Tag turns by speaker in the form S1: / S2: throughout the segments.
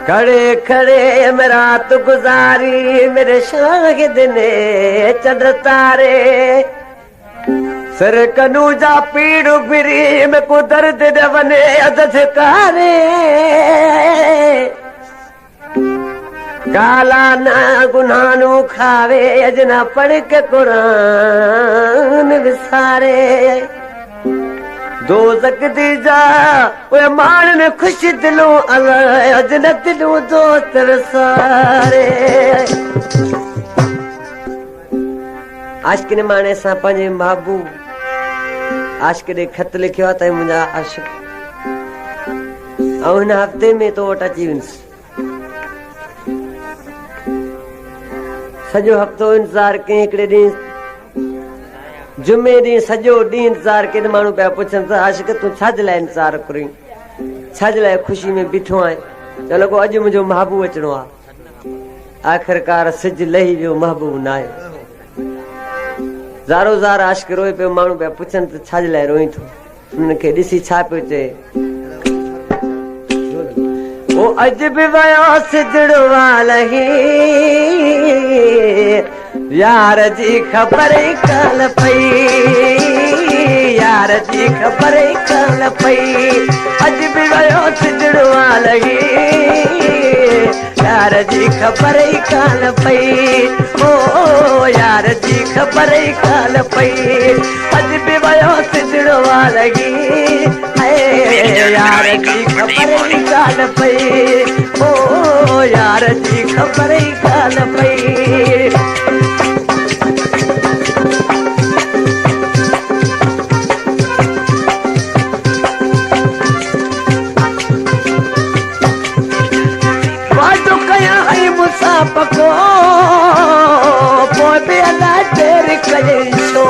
S1: खड़े खड़े मैं रात गुजारी मेरे शाहिद ने चंद्र तारे सर कनूजा पीड़ फिरी मैं को दर्द दवने अधकारे काला ना गुनाहू खावे अजना पढ़ के कुरान विसारे दो सकती जा वो मान ने खुशी दिलों अल्लाह अजनत दिलों दोस्त सारे आशिक ने माने सा पंजे महबूब आशिक ने खत लिखियो त मुंजा आशिक औ हिन हफ्ते में तो वट अची विंस सॼो हफ़्तो इंतज़ार कई हिकिड़े ॾींहुं जुमे ॾींहुं सॼो ॾींहुं इंतज़ार कई माण्हू पिया पुछनि त आशिक तूं छाजे लाइ इंतज़ार करी छाजे लाइ ख़ुशी में बीठो आहीं त लॻो अॼु मुंहिंजो महबूब अचिणो आहे आख़िरकार सिज लही वियो महबूब न आयो ज़ारो ज़ार आशिक रोए पियो माण्हू पिया पुछनि त छाजे लाइ रोई थो हुननि खे ॾिसी छा पियो चए ओ अॼु बि वियो सिजड़ो वालही यार जी खबर काल पई यार जी खबर काल पई अज भी वियो सिजड़ो वालही यार जी खबर काल पई ओ यार जी खबर काल पई अज भी वियो सिजड़ो वालही यार जी खबर काल पई ओ यार जी खबर काल पई पको पोइ अला देर कई छो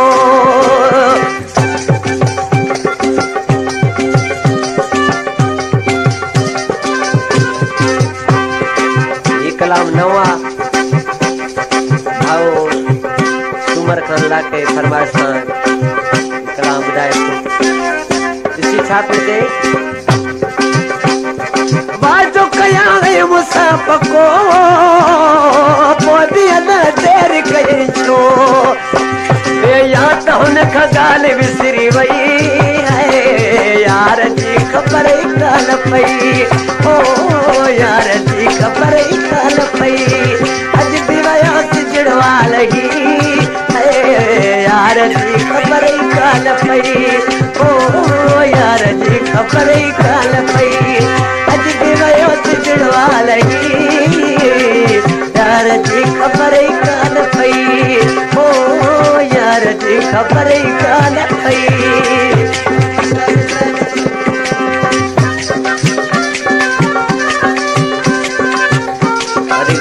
S1: ये कलाम नवा आओ सुमर खान लाके फरमाइश खान कलाम ॿुधाए ॾिसी छा पियो चए बाजो कया है मुसा पको पोइ अला देर कई छो या त हुन खां ॻाल्हि विसरी वई है यार जी खबर काल पई ओ यार जी खबर काल पई अॼु बि वियो सिजड़ वालही यार जी खबर काल पई ओ यार जी खबर काल पई अॼु बि वियो सिजड़ वालही यार जी खबर काल पई ओ यार जी खबर काल पई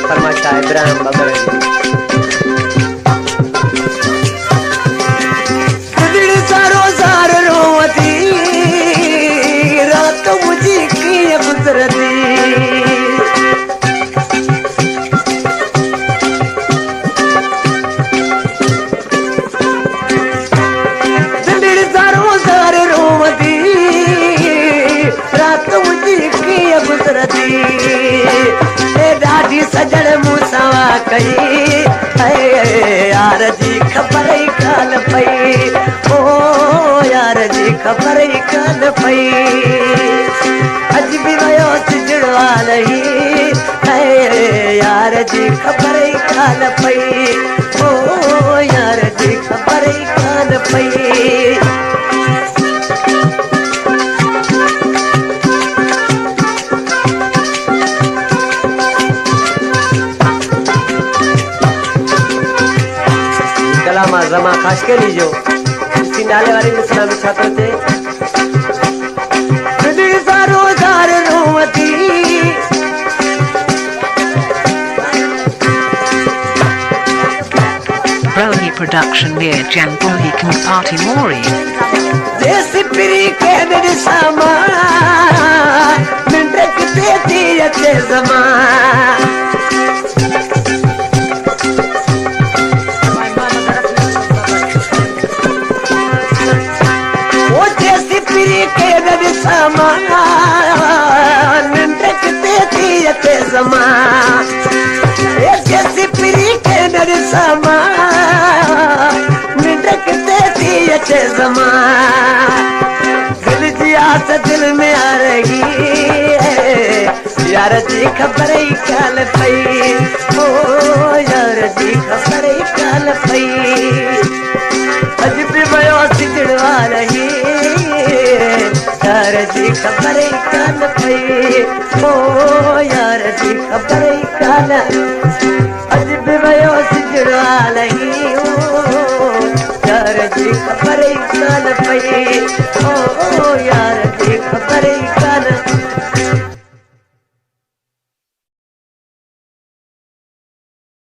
S1: फरमाता है इब्राहिम बबर सारो ज़ार रोवती रात मुझी कीअं गुज़रती ॾाढी सजण मूंसां कई यार जी खबर काल पई ओ यार जी खबर काल पई अॼु बि वियो सिजड़ वालही यार जी खबर काल पई ओ यार जी खबर काल पई कलामा जमा खास के लीजो इसकी नाले वाली मिसरा में छात्र थे सारो ज़ार रोवती
S2: production near Jamboli Party Mori.
S1: जैसे प्री के दिन सामा मिंटक देती अच्छे ज़मान वो जैसे प्री के दिन सामा मिंटक देती अच्छे ज़मान जैसे प्री के दिन सामा मिंटक देती अच्छे ज़मान दिल जी आस दिल में आ रही है यार जी खबर ही काल पई ओ यार जी खबर ही काल पई अज भी भयो सिजड़ रही यार जी खबर ही काल पई ओ यार जी खबर ही काल